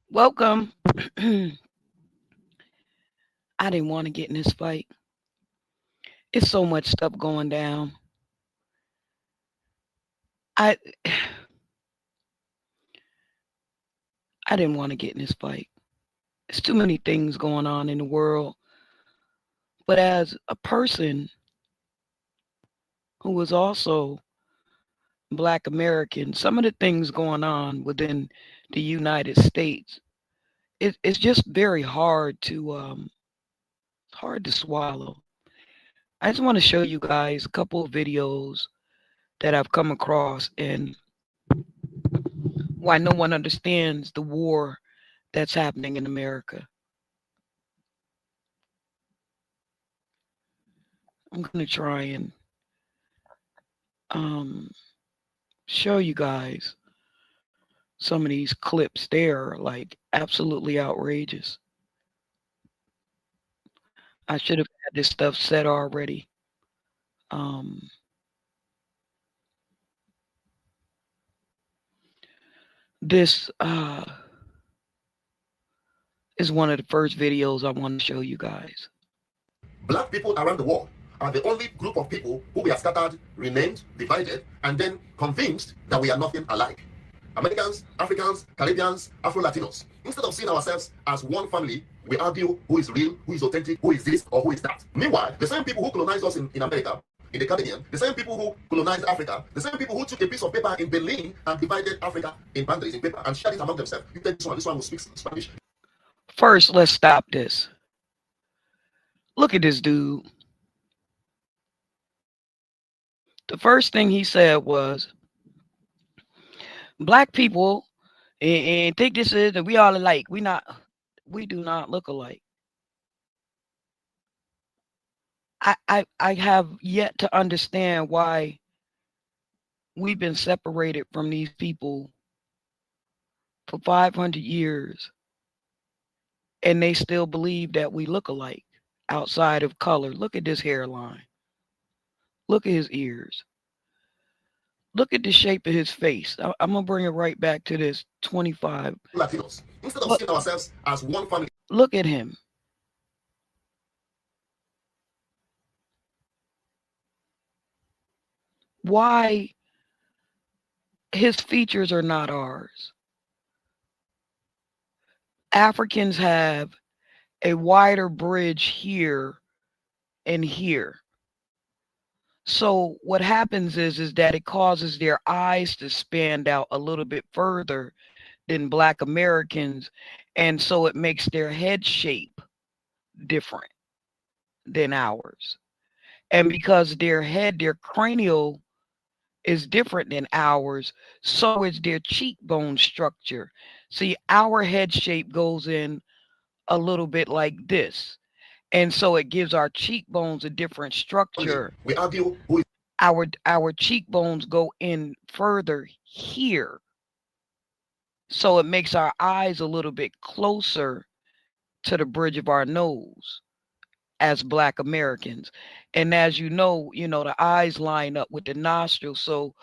Welcome. I didn't want to get in this fight. It's so much stuff going down. I I didn't want to get in this fight. There's too many things going on in the world. But as a person who was also Black American, some of the things going on within the United States, it's just very hard to swallow. I just want to show you guys a couple of videos that I've come across and why no one understands the war that's happening in America. I'm going to try and um, show you guys some of these clips. They're like absolutely outrageous. I should have had this stuff set already. Um, this is one of the first videos I want to show you guys. Black people around the world are the only group of people who we are scattered, renamed, divided, and then convinced that we are nothing alike. Americans, Africans, Caribbeans, Afro-Latinos. Instead of seeing ourselves as one family, we argue who is real, who is authentic, who is this or who is that. Meanwhile, the same people who colonized us in America, in the Caribbean, the same people who colonized Africa, the same people who took a piece of paper in Berlin and divided Africa in boundaries in paper and shared it among themselves. You take this one will speak Spanish. First, let's stop this. Look at this dude. The first thing he said was, Black people and think this is that we all alike. We do not look alike. I have yet to understand why we've been separated from these people for 500 years and they still believe that we look alike outside of color. Look at this hairline. Look at his ears. Look at the shape of his face. I'm going to bring it right back to this 25. Latinos. Instead of seeing ourselves as one family. Look at him. Why his features are not ours. Africans have a wider bridge here and here. So what happens is that it causes their eyes to expand out a little bit further than Black Americans, and so it makes their head shape different than ours. And because their cranial is different than ours, so is their cheekbone structure. See, our head shape goes in a little bit like this. And so it gives our cheekbones a different structure. We argue who is Our cheekbones go in further here. So it makes our eyes a little bit closer to the bridge of our nose as Black Americans. And as you know, the eyes line up with the nostrils. So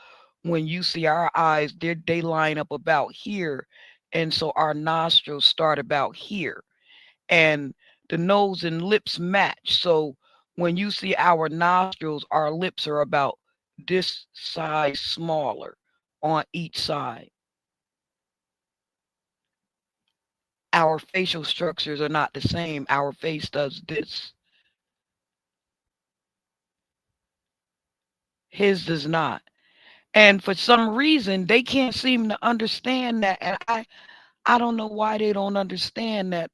when you see our eyes, they line up about here. And so our nostrils start about here. And the nose and lips match. So when you see our nostrils, our lips are about this size smaller on each side. Our facial structures are not the same. Our face does this. His does not. And for some reason, they can't seem to understand that. And I don't know why they don't understand that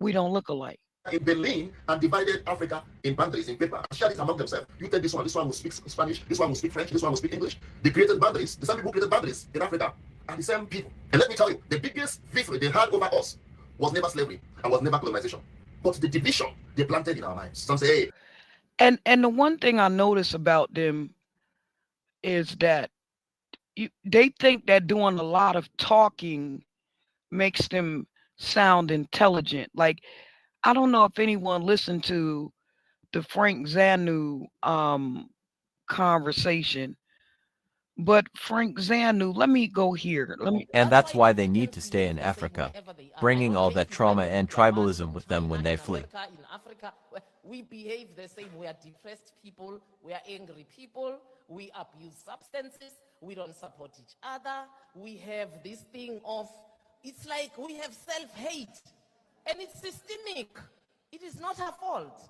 we don't look alike. in Berlin and divided Africa in boundaries in paper and shared it among themselves. You take this one will speak Spanish, this one will speak French, this one will speak English. They created boundaries. The same people created boundaries in Africa are the same people. And let me tell you, the biggest victory they had over us was never slavery and was never colonization, but the division they planted in our minds. Some say, hey. And the one thing I notice about them is that they think that doing a lot of talking makes them sound intelligent. Like, I don't know if anyone listened to the Frank Zanu conversation, But Frank Zanu, let me go here. Let me. And that's why they need to stay in Africa, bringing all that trauma and tribalism with them when they flee. In Africa, we behave the same. We are depressed people. We are angry people. We abuse substances. We don't support each other. We have this thing of, it's like we have self-hate. And it's systemic. It is not our fault.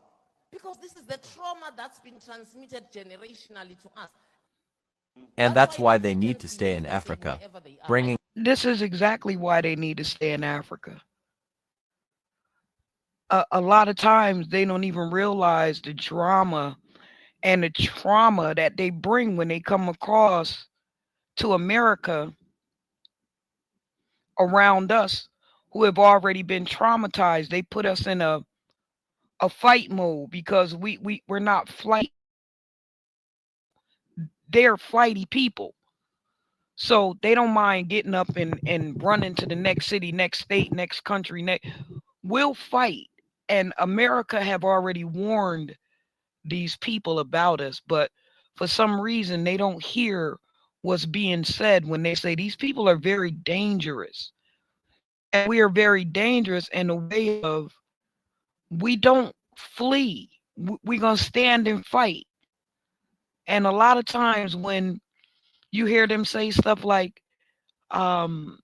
Because this is the trauma that's been transmitted generationally to us. And that's why they need to stay in Africa, bringing This is exactly why they need to stay in Africa. A lot of times they don't even realize the drama and the trauma that they bring when they come across to America around us who have already been traumatized. They put us in a fight mode because we're not flight. They're flighty people. So they don't mind getting up and running to the next city, next state, next country. We'll fight. And America have already warned these people about us, but for some reason they don't hear what's being said when they say these people are very dangerous. And we are very dangerous in the way of we don't flee. We're going to stand and fight. And a lot of times when you hear them say stuff like, um,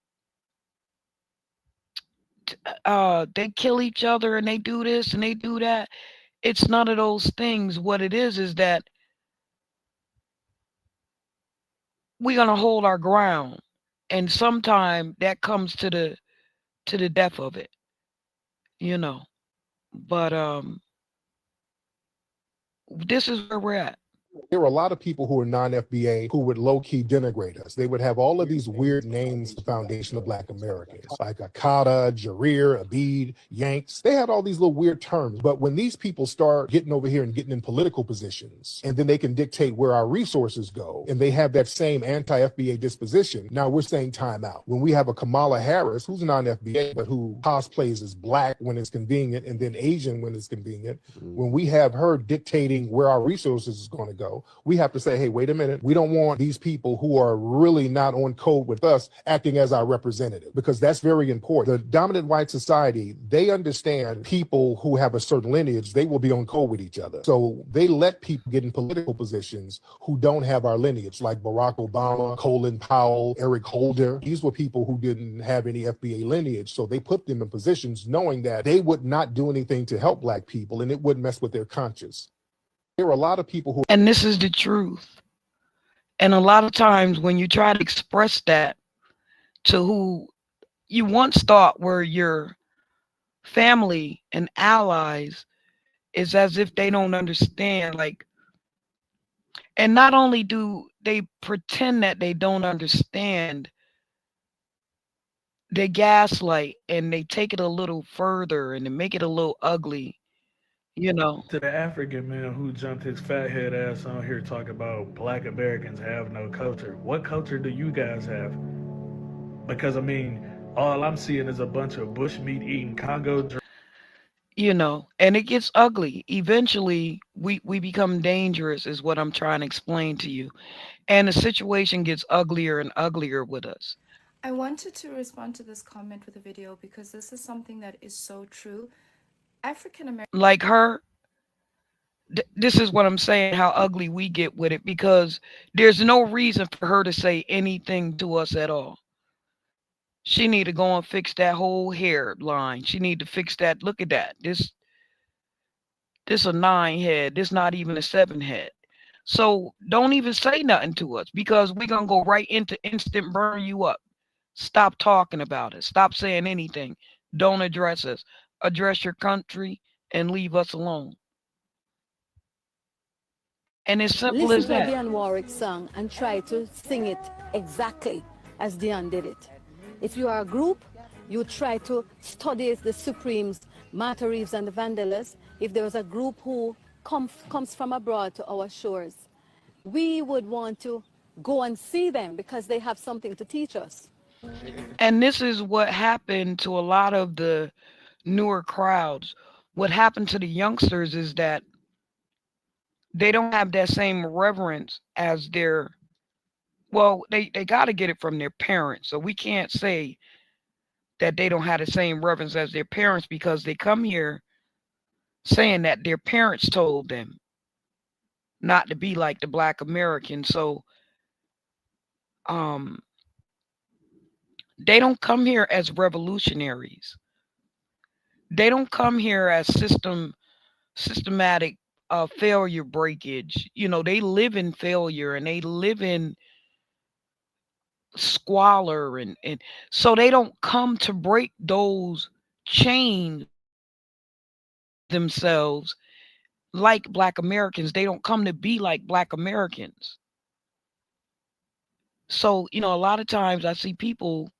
they kill each other and they do this and they do that, it's none of those things. What it is that we're going to hold our ground. And sometimes that comes to the death of it, you know. But this is where we're at. There were a lot of people who were non-FBA who would low-key denigrate us. They would have all of these weird names, the foundation of Black Americans, like Akata, Jarir, Abid, Yanks. They had all these little weird terms. But when these people start getting over here and getting in political positions, and then they can dictate where our resources go, and they have that same anti-FBA disposition, now we're saying time out. When we have a Kamala Harris, who's non-FBA, but who cosplays as Black when it's convenient, and then Asian when it's convenient, when we have her dictating where our resources is going to go, we have to say, hey, wait a minute. We don't want these people who are really not on code with us acting as our representative, because that's very important. The dominant white society, they understand people who have a certain lineage, they will be on code with each other. So they let people get in political positions who don't have our lineage, like Barack Obama, Colin Powell, Eric Holder. These were people who didn't have any FBA lineage. So they put them in positions knowing that they would not do anything to help Black people and it wouldn't mess with their conscience. There are a lot of people who... And this is the truth. And a lot of times when you try to express that to who you once thought were your family and allies, it's as if they don't understand. Like, and not only do they pretend that they don't understand, they gaslight and they take it a little further and they make it a little ugly, you know. To the African man who jumped his fat head ass on here talking about Black Americans have no culture. What culture do you guys have? Because I mean, all I'm seeing is a bunch of bushmeat eating Congo. You know, and it gets ugly. Eventually we become dangerous is what I'm trying to explain to you. And the situation gets uglier and uglier with us. I wanted to respond to this comment with a video because this is something that is so true. African American, Like her, this is what I'm saying, how ugly we get with it, because there's no reason for her to say anything to us at all. She need to go and fix that whole hairline. She need to fix that. Look at that. This a 9 head. This not even a 7 head. So don't even say nothing to us because we're gonna go right into instant burn you up. Stop talking about it. Stop saying anything. Don't address us. Address your country and leave us alone. And it's simple Listen as to a that. Dionne Warwick song and try to sing it exactly as Dionne did it. If you are a group, you try to study the Supremes, Martha Reeves and the Vandellas. If there was a group who comes from abroad to our shores, we would want to go and see them because they have something to teach us. And this is what happened to a lot of the newer crowds. What happened to the youngsters is that they don't have that same reverence as their Well, they got to get it from their parents. So we can't say that they don't have the same reverence as their parents because they come here saying that their parents told them not to be like the black Americans. So um they don't come here as revolutionaries. They don't come here as systematic failure breakage. You know, they live in failure and they live in squalor and so they don't come to break those chains themselves like black Americans. They don't come to be like black Americans. So, you know, a lot of times I see people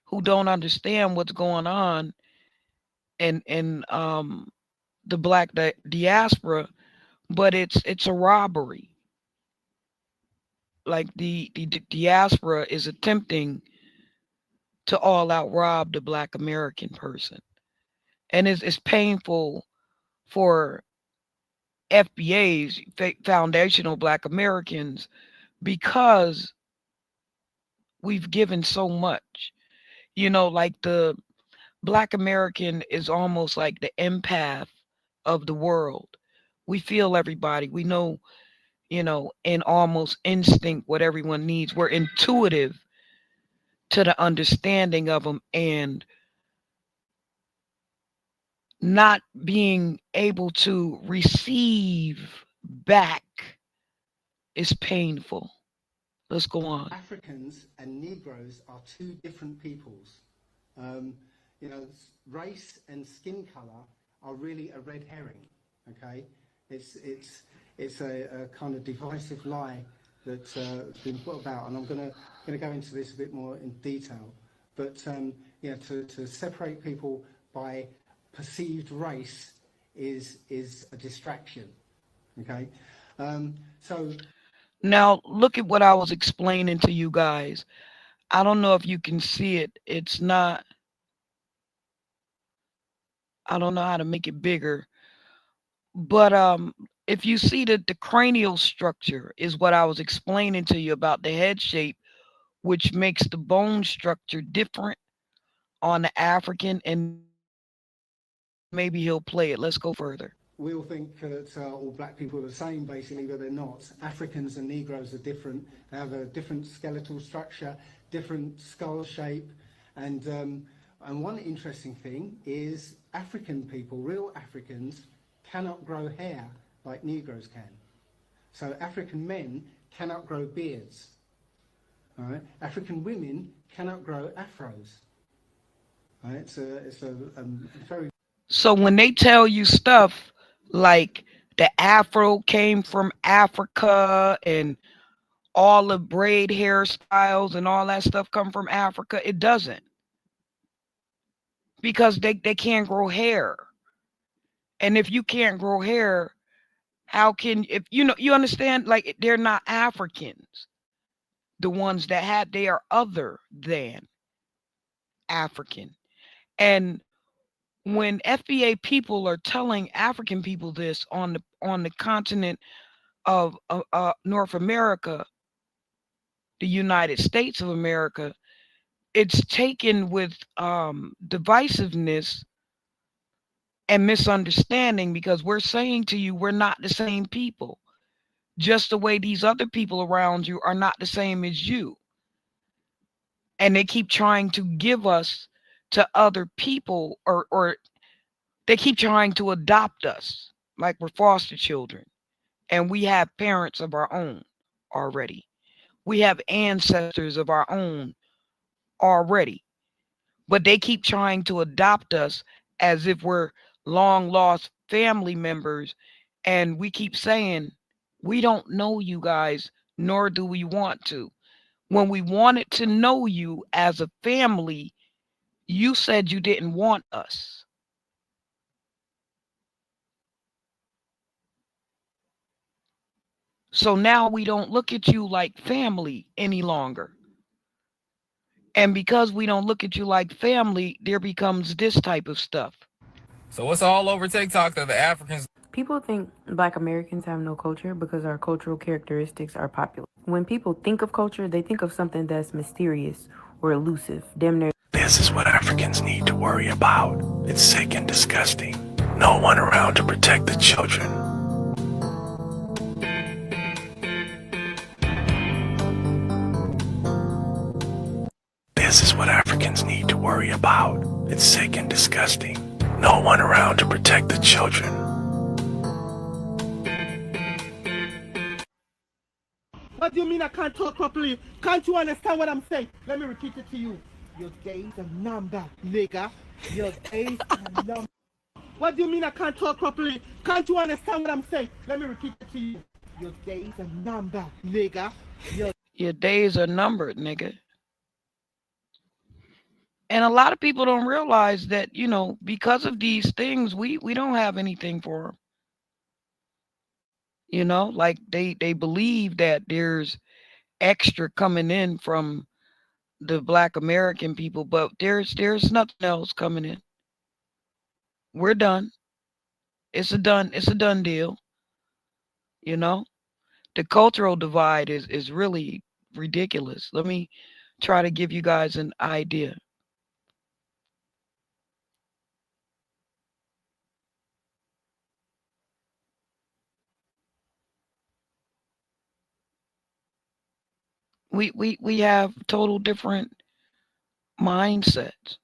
who don't understand what's going on in the black diaspora, but it's a robbery. Like the diaspora is attempting to all out rob the black American person. And it's painful for FBAs, foundational black Americans, because we've given so much. You know, like the black American is almost like the empath of the world. We feel everybody. We know, you know, in almost instinct what everyone needs. We're intuitive to the understanding of them, and not being able to receive back is painful. Let's go on. Africans and Negroes are two different peoples. Um, you know, race and skin color are really a red herring. Okay, it's a kind of divisive lie that's been put about, and I'm gonna go into this a bit more in detail. But you know, to separate people by perceived race is a distraction. Okay, so Now, look at what I was explaining to you guys. I don't know if you can see it. It's not, I don't know how to make it bigger. But if you see that the cranial structure is what I was explaining to you about the head shape, which makes the bone structure different on the African, and maybe he'll play it. Let's go further. we all think that all black people are the same, basically, but they're not. Africans and Negroes are different. They have a different skeletal structure, different skull shape, and one interesting thing is African people, real Africans, cannot grow hair like Negroes can. So African men cannot grow beards. All right? African women cannot grow afros. All right? It's a very So when they tell you stuff like the afro came from Africa and all the braid hairstyles and all that stuff come from Africa, it doesn't, because they can't grow hair. And if you can't grow hair, how can, if you know, you understand, like they're not Africans. The ones that had, they are other than African. And when FBA people are telling African people this on the continent of North America, the United States of America, it's taken with divisiveness and misunderstanding, because we're saying to you, we're not the same people. Just the way these other people around you are not the same as you. And they keep trying to give us to other people, or they keep trying to adopt us like we're foster children. And we have parents of our own already. We have ancestors of our own already. But they keep trying to adopt us as if we're long lost family members. And we keep saying, we don't know you guys, nor do we want to. When we wanted to know you as a family, you said you didn't want us. So now we don't look at you like family any longer. And because we don't look at you like family, there becomes this type of stuff. So it's all over TikTok that the Africans People think Black Americans have no culture because our cultural characteristics are popular. When people think of culture, they think of something that's mysterious or elusive, damn near. This is what Africans need to worry about. It's sick and disgusting. No one around to protect the children. This is what Africans need to worry about. It's sick and disgusting. No one around to protect the children. What do you mean I can't talk properly? Can't you understand what I'm saying? Let me repeat it to you. Your days are numbered, nigga. Your days are numbered. What do you mean I can't talk properly? Can't you understand what I'm saying? Let me repeat it to you. Your days are numbered, nigga. Your days are numbered, nigga. And a lot of people don't realize that, you know, because of these things, we don't have anything for them. You know, like they believe that there's extra coming in from the Black American people, but there's nothing else coming in. We're done. It's a done deal. You know, the cultural divide is really ridiculous. Let me try to give you guys an idea. We have total different mindsets.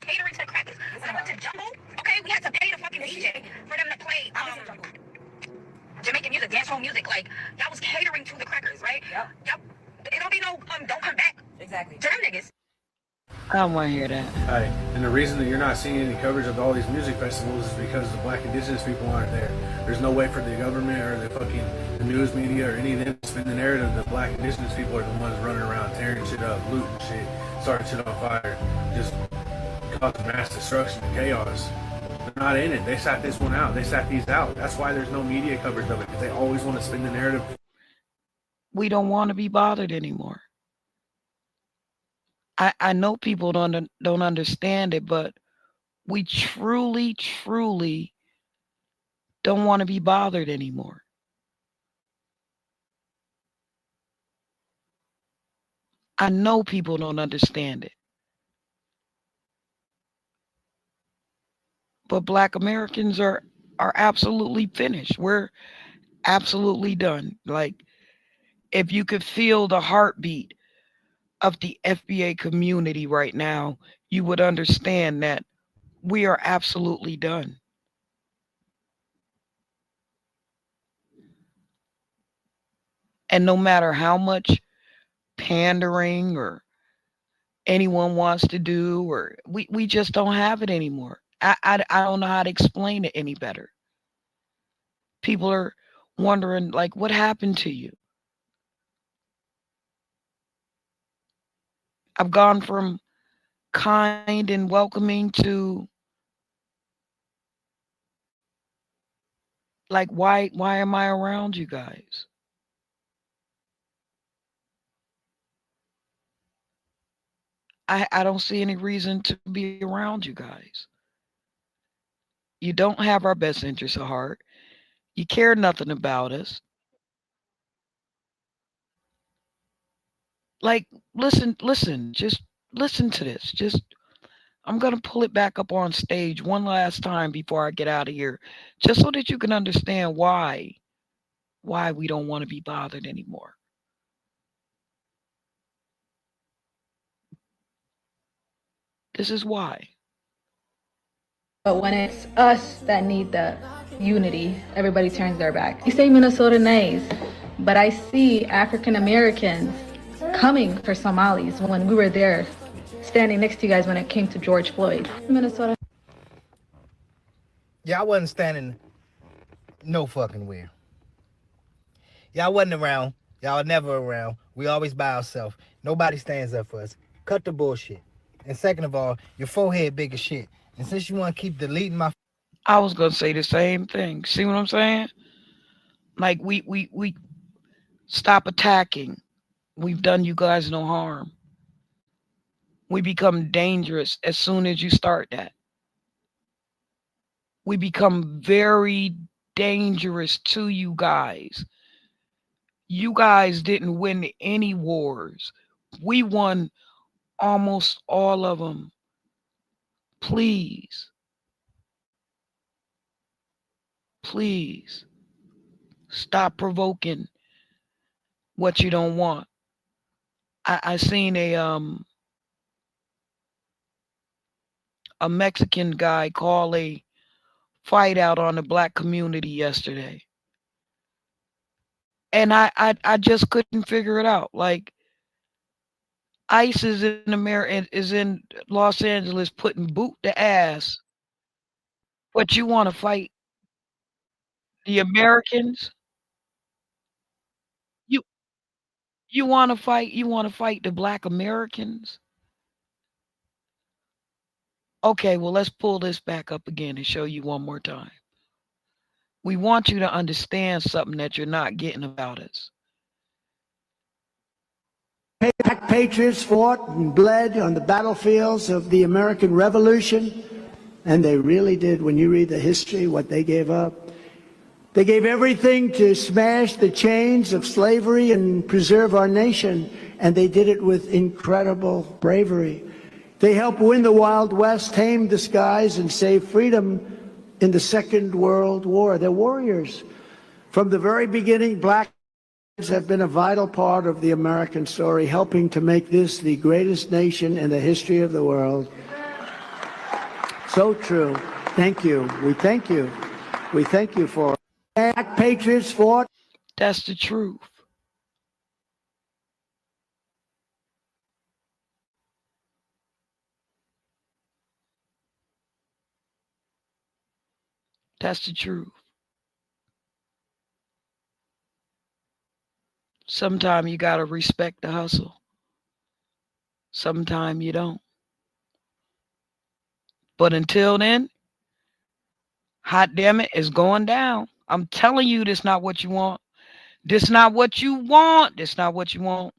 Catering to crackers. When I went to Jumbo, okay, we had to pay the fucking DJ for them to play Jamaican music, dancehall music. Like, y'all was catering to the crackers, right? Yep. Y'all, it don't be no, don't come back. Exactly. To them niggas. I don't want to hear that. Hey, and the reason that you're not seeing any coverage of all these music festivals is because the Black indigenous people aren't there. There's no way for the government or the news media or any of them to spin the narrative that Black indigenous people are the ones running around tearing shit up, looting shit, starting shit on fire, just causing mass destruction and chaos. They're not in it. They sat this one out. They sat these out. That's why there's no media coverage of it, because they always want to spin the narrative. We don't want to be bothered anymore. I know people don't understand it, but we truly don't want to be bothered anymore. I know people don't understand it. But Black Americans are absolutely finished. We're absolutely done. Like, if you could feel the heartbeat of the FBA community right now, you would understand that we are absolutely done. And no matter how much pandering or anyone wants to do, or we just don't have it anymore. I don't know how to explain it any better. People are wondering, like, what happened to you? I've gone from kind and welcoming to, like, why am I around you guys? I don't see any reason to be around you guys. You don't have our best interests at heart. You care nothing about us. Like, listen, just listen to this. I'm going to pull it back up on stage one last time before I get out of here, just so that you can understand why we don't want to be bothered anymore. This is why. But when it's us that need the unity, everybody turns their back. You say Minnesota nays, but I see African Americans coming for Somalis when we were there, standing next to you guys when it came to George Floyd. Minnesota. Yeah, I wasn't standing no fucking where. Y'all wasn't around. Y'all were never around. We always by ourselves. Nobody stands up for us. Cut the bullshit. And second of all, your forehead big as shit. And since you want to keep deleting my... I was going to say the same thing. See what I'm saying? Like, we stop attacking. We've done you guys no harm. We become dangerous as soon as you start that. We become very dangerous to you guys. You guys didn't win any wars. We won almost all of them. Please, please stop provoking what you don't want. I seen a Mexican guy call a fight out on the black community yesterday. And I just couldn't figure it out. Like, ICE is in America, is in Los Angeles putting boot to ass, but you want to fight the Americans? You you want to fight the black Americans? Okay, well, let's pull this back up again and show you one more time. We want you to understand something that you're not getting about us. Black patriots fought and bled on the battlefields of the American Revolution, and they really did. When you read the history, what they gave up, they gave everything to smash the chains of slavery and preserve our nation, and they did it with incredible bravery. They helped win the Wild West, tamed the skies, and saved freedom in the Second World War. They're warriors. From the very beginning, black have been a vital part of the American story, helping to make this the greatest nation in the history of the world. So true. Thank you. We thank you. We thank you for it. Black patriots fought. That's the truth. That's the truth. Sometimes you got to respect the hustle. Sometimes you don't. But until then, hot damn it, it's going down. I'm telling you, this not what you want. This not what you want. This not what you want.